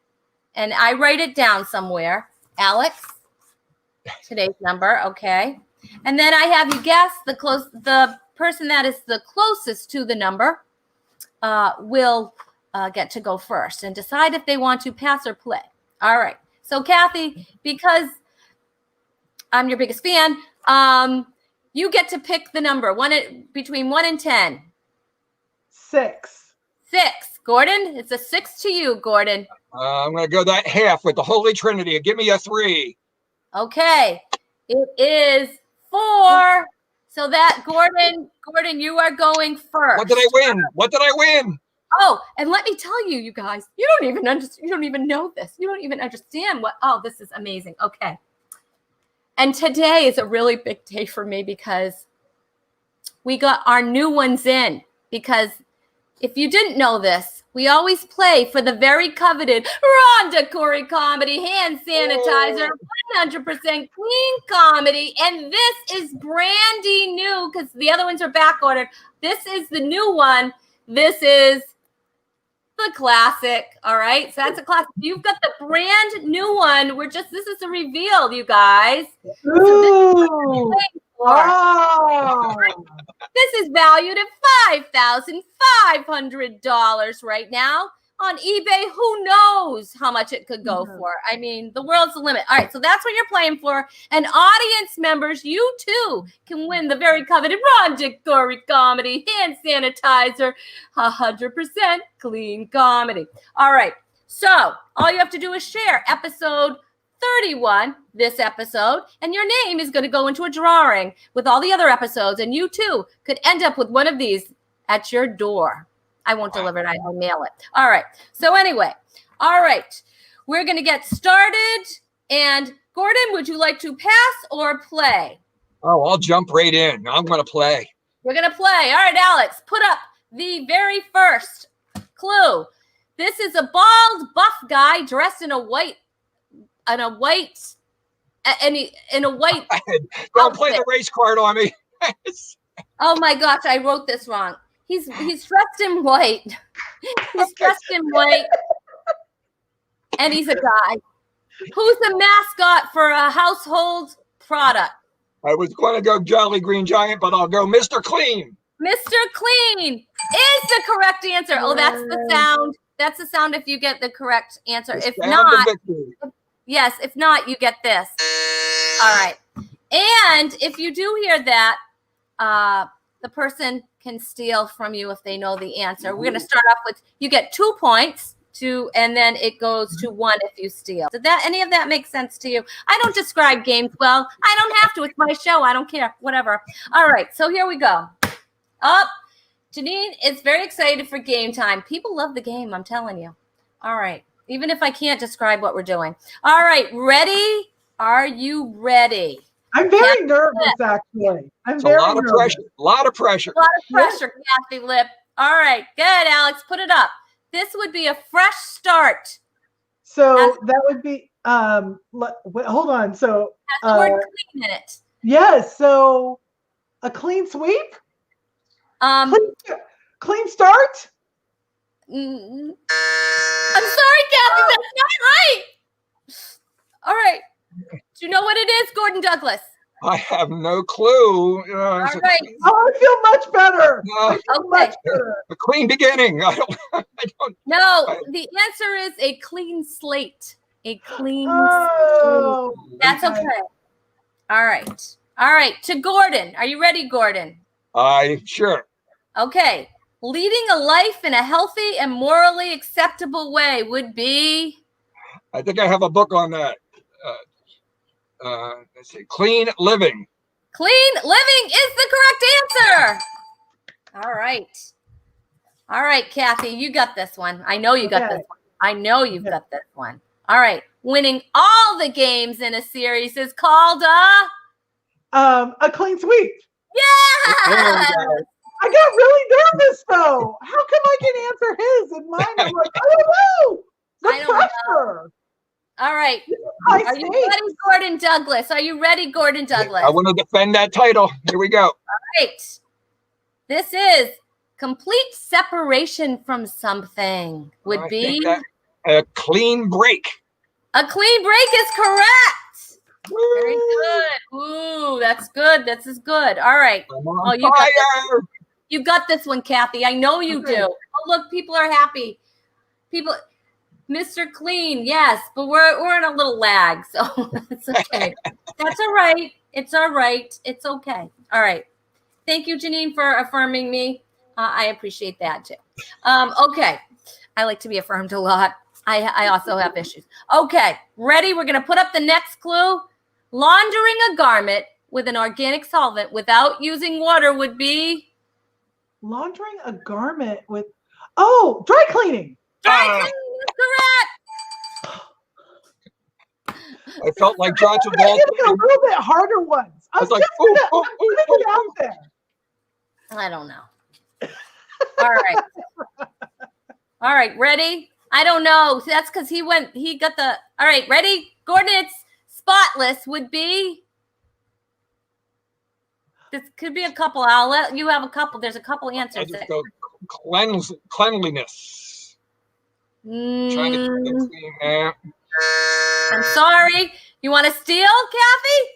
and I write it down somewhere. Alex, today's number, okay. And then I have you guess the person that is the closest to the number will get to go first and decide if they want to pass or play. All right. So Kathy, because I'm your biggest fan, you get to pick the number between 1 and 10. 6. 6. Gordon, it's a 6 to you, Gordon. I'm going to go that half with the Holy Trinity. Give me a 3. Okay. It is 4. So that Gordon, you are going first. What did I win? What did I win? Oh, and let me tell you, you guys, you don't even know this. You don't even understand this is amazing. Okay. And today is a really big day for me because we got our new ones in. Because if you didn't know this, we always play for the very coveted Rhonda Corey Comedy Hand Sanitizer, 100% clean comedy. And this is brandy new because the other ones are back ordered. This is the new one. This is the classic. All right. So that's a classic. You've got the brand new one. This is a reveal, you guys. Ooh. Wow. This is valued at $5,500 right now on eBay. Who knows how much it could go for? I mean, the world's the limit. All right, so that's what you're playing for. And audience members, you too can win the very coveted Rhonda Corey Comedy Hand Sanitizer, 100% clean comedy. All right, so all you have to do is share episode 31, this episode, and your name is going to go into a drawing with all the other episodes, and you too could end up with one of these at your door. I won't deliver it. I'll mail it. All right. So anyway, all right. We're going to get started. And Gordon, would you like to pass or play? Oh, I'll jump right in. I'm going to play. We're going to play. All right, Alex, put up the very first clue. This is a bald, buff guy dressed in a white. Don't play the race card on me. Oh my gosh, I wrote this wrong. He's dressed in white. He's dressed in white, and he's a guy who's the mascot for a household product. I was going to go Jolly Green Giant, but I'll go Mr. Clean. Mr. Clean is the correct answer. Oh, that's the sound. That's the sound if you get the correct answer. If not, yes, if not, you get this. All right. And if you do hear that, the person can steal from you if they know the answer. We're going to start off with, you get 2 points and then it goes to 1 if you steal. Did any of that make sense to you? I don't describe games well. I don't have to. It's my show. I don't care. Whatever. All right. So here we go. Janine is very excited for game time. People love the game. I'm telling you. All right. Even if I can't describe what we're doing. All right. Ready? Are you ready? I'm very nervous, actually. A lot of pressure. A lot of pressure, Kathy Lip. All right. Good, Alex. Put it up. This would be a fresh start. So that would be, hold on. So, has the word clean in it. Yes. So a clean sweep? Clean start? I'm sorry, Kathy. That's not right. All right. Do you know what it is, Gordon Douglas? I have no clue. All right. I feel much better. Okay. A clean beginning. I don't. No, the answer is a clean slate. A clean slate. That's okay. All right. All right. To Gordon. Are you ready, Gordon? Sure. Okay. Leading a life in a healthy and morally acceptable way would be? I think I have a book on that. Let's see. Clean living. Clean living is the correct answer. All right. All right, Kathy, you got this one. I know you got this one. I know you've got this one. All right. Winning all the games in a series is called a A clean sweep. Yeah. I got really nervous though. How come I can answer his and mine? I'm like, I don't know. The I don't know. pressure. All right. High Are you stakes. ready, Gordon Douglas? Are you ready, Gordon Douglas? I want to defend that title. Here we go. Right. This is complete separation from something would I be think that a clean break. a clean break is correct. Very Woo! good. Ooh, that's good. This is good. All right. I'm on you got this. fire. You got this one, Kathy. I know you Okay. do. Oh, look, people are happy. People, Mr. Clean, yes, but we're in a little lag, so it's okay. That's all right. It's all right. It's okay. All right. Thank you, Janine, for affirming me. I appreciate that too. Okay. I like to be affirmed a lot. I also have issues. Okay. Ready? We're going to put up the next clue. Laundering a garment with an organic solvent without using water would be Laundering a garment with dry cleaning. dry Ah. cleaning is correct. I felt like John I'm Travolta. gonna get a little bit harder ones. I was like, ooh, ooh, I'm ooh, putting it ooh, out ooh. there. I don't know. All right. All right. Ready? I don't know. That's because he got the. All right. Ready? Gordon, it's spotless would be. This could be a couple. I'll let you have a couple. There's a couple I answers. just go cleanliness. Trying to keep Mm, things clean. I'm sorry. You want to steal, Kathy?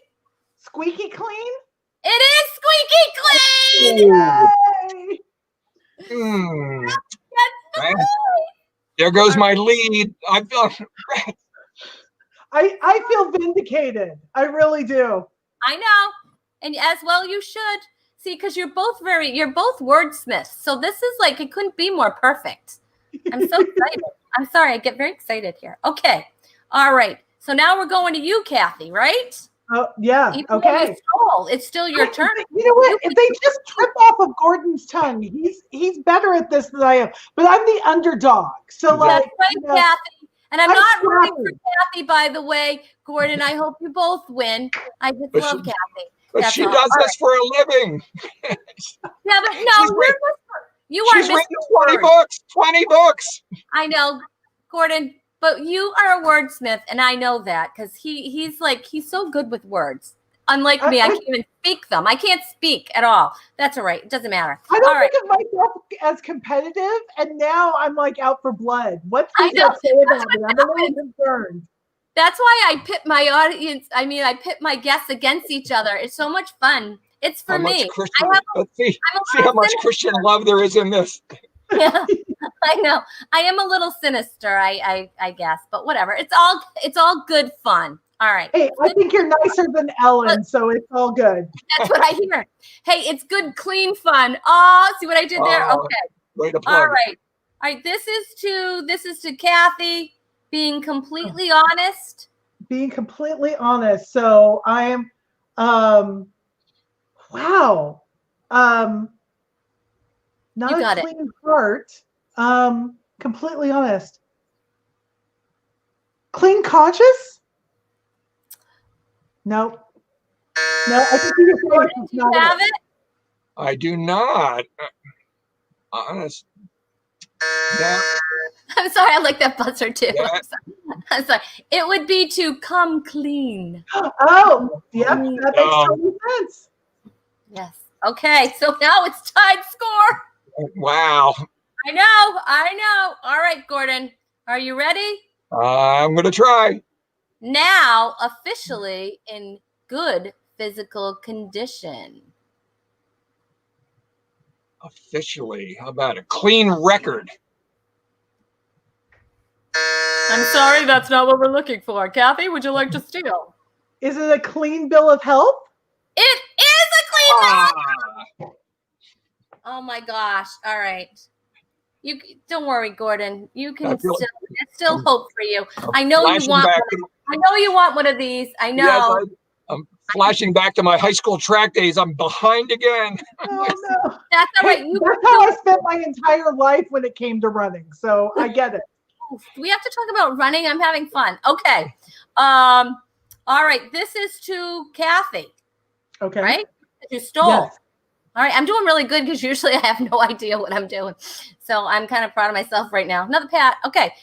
Squeaky clean. It is squeaky clean. Yay! Hmm. That's the Man. point. There goes my lead. I feel I feel vindicated. I really do. I know. And as well you should. See, because you're both wordsmiths. So this is like, it couldn't be more perfect. I'm so excited. I'm sorry, I get very excited here. Okay. All right. So now we're going to you, Kathy, right? Oh yeah. Even though Okay. you stole, it's still your turn. You know what? If they just trip off of Gordon's tongue, he's better at this than I am. But I'm the underdog, so like, That's right, you know, Kathy. And I'm I'm not rooting sorry. for Kathy, by the way. Gordon, I hope you both win. I just But love she- Kathy. but That's she all. does All this for a living. Yeah, but no, She's writ- you are She's written Mr. 20 Word. books. 20 books. I know, Gordon, but you are a wordsmith, and I know that because he's so good with words. Unlike me, I can't even speak them. I can't speak at all. That's all right. It doesn't matter. I All don't right. think of myself as competitive, and now I'm like out for blood. What I does know. that say about me? I'm a little concerned. That's why I pit my audience. I pit my guests against each other. It's so much fun. It's for How much me. Christian? I have Let's see I'm a how little much sinister. Christian love there is in this. Yeah, I know. I am a little sinister, I guess, but whatever. It's all good fun. All right. Hey, I think you're nicer than Ellen, so it's all good. That's what I hear. Hey, it's good, clean fun. Oh, see what I did there? Oh, Okay. Way to plug. All right. All right. This is to Kathy being completely honest. Being completely honest, so I am. Wow. Not You got a it. clean heart. Completely honest. Clean conscious? Nope. No, I think you Gordon, do you have it? I do not. Honest. Yeah. I'm sorry. I like that buzzer too. Yeah. I'm sorry. It would be to come clean. Oh, yep, that makes total sense. Yes. Okay. So now it's tied score. Wow. I know. All right, Gordon. Are you ready? I'm going to try. Now, officially in good physical condition. Officially. How about a clean record? I'm sorry, that's not what we're looking for. Kathy, would you like to steal? Is it a clean bill of health? It is a clean Ah, bill. Oh my gosh. All right. You don't worry, Gordon. You can I feel- there's still hope for you. I know you flashing want back I know you want one of these. I know. Yes, I'm flashing back to my high school track days. I'm behind again. Oh no. That's all right. Hey, You that's how I spent my entire life when it came to running. So I get it. we have to talk about running. I'm having fun. Okay. All right. This is to Kathy. Okay. Right? You stole. Yes. All right, I'm doing really good because usually I have no idea what I'm doing. So I'm kind of proud of myself right now. Another pat. Okay.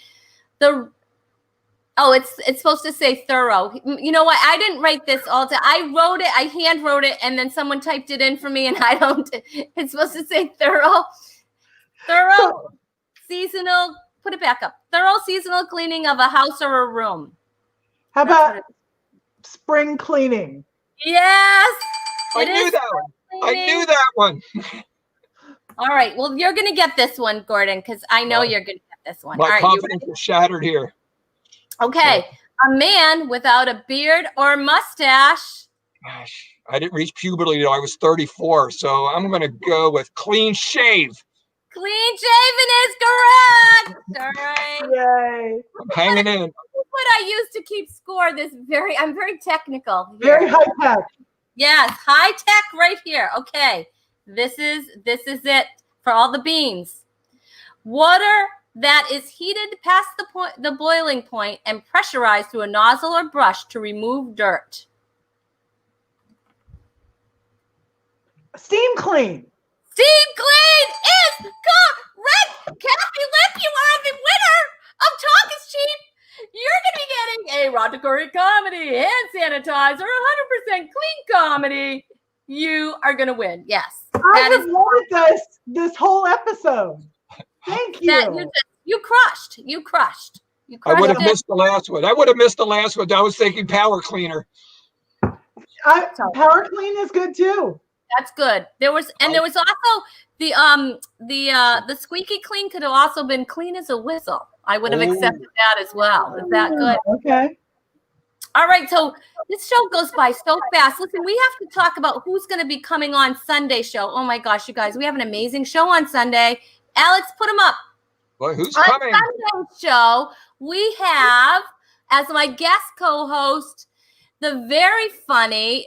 It's supposed to say thorough. You know what? I didn't write this all day. I wrote it. I hand wrote it, and then someone typed it in for me, and I don't. It's supposed to say thorough. Thorough seasonal. Put it back up. Thorough seasonal cleaning of a house or a room. How That's about spring cleaning? Yes. I knew that one. I knew that one. All right. Well, you're going to get this one, Gordon, because I know you're going to get this one. My All right, confidence is shattered here. Okay. A man without a beard or mustache. Gosh, I didn't reach puberty till I was 34, so I'm going to go with clean shave. Clean shaven is correct. All right. Yay. I'm hanging in. What I use to keep score. I'm very technical. Here. Very high tech. Yes, high tech right here. Okay. This is it for all the beans. Water that is heated past the boiling point and pressurized through a nozzle or brush to remove dirt. Steam clean. Steam clean is correct. Kathy Lip, you are the winner of Talk is Cheap. You're going to be getting a Rhonda Curry comedy, hand sanitizer, 100% clean comedy. You are going to win. Yes. I have wanted this whole episode. Thank you. You crushed. You crushed. I would have missed the last one. I was thinking power cleaner. Power clean is good too. That's good. There was also the squeaky clean could have also been clean as a whistle. I would have accepted that as well. Is that good? Okay. All right. So this show goes by so fast. Listen, we have to talk about who's going to be coming on Sunday show. Oh my gosh, you guys, we have an amazing show on Sunday. Alex, put them up. Well, who's coming? On Sunday's show, we have as my guest co-host the very funny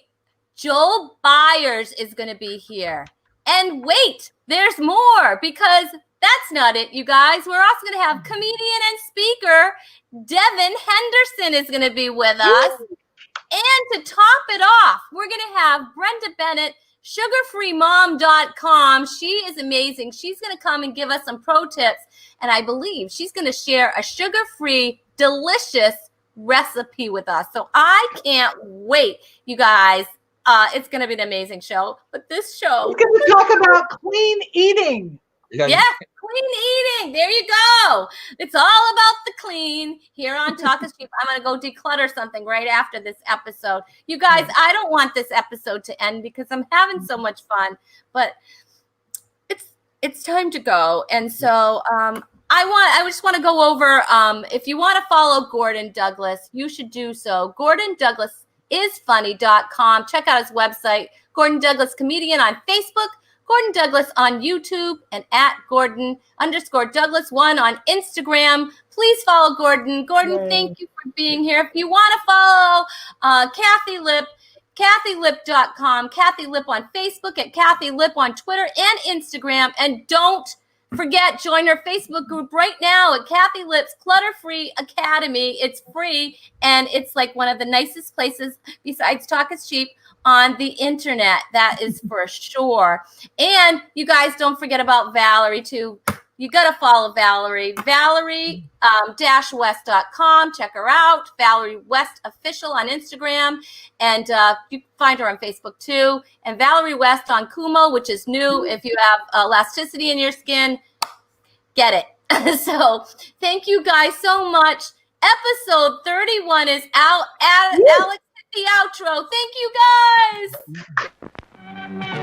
Joel Byers is going to be here. And wait, there's more because that's not it, you guys. We're also going to have comedian and speaker Devin Henderson is going to be with us. And to top it off, we're going to have Brenda Bennett, sugarfreemom.com. She is amazing. She's going to come and give us some pro tips. And I believe she's going to share a sugar-free, delicious recipe with us. So I can't wait, you guys. It's going to be an amazing show. But this show... We're going to talk about clean eating. Yeah, clean eating. There you go. It's all about the clean here on Talk is Cheap. I'm going to go declutter something right after this episode. You guys, I don't want this episode to end because I'm having so much fun. But it's time to go. And so I just want to go over, if you want to follow Gordon Douglas, you should do so. Gordon Douglas is funny.com. Check out his website. Gordon Douglas Comedian on Facebook. Gordon Douglas on YouTube and at Gordon_Douglas1 on Instagram. Please follow Gordon. Gordon, thank you for being here. If you want to follow Kathy Lip, KathyLip.com, Kathy Lip on Facebook, at Kathy Lip on Twitter and Instagram. And don't forget, join our Facebook group right now at Kathy Lip's Clutter-Free Academy. It's free, and it's like one of the nicest places besides Talk is Cheap on the internet. That is for sure. And you guys don't forget about Valerie too. You got to follow Valerie. Valerie-west.com. Check her out. Valerie West Official on Instagram. And you can find her on Facebook too. And Valerie West on Kumo, which is new. If you have elasticity in your skin, get it. So thank you guys so much. Episode 31 is out. Alex, hit the outro. Thank you guys.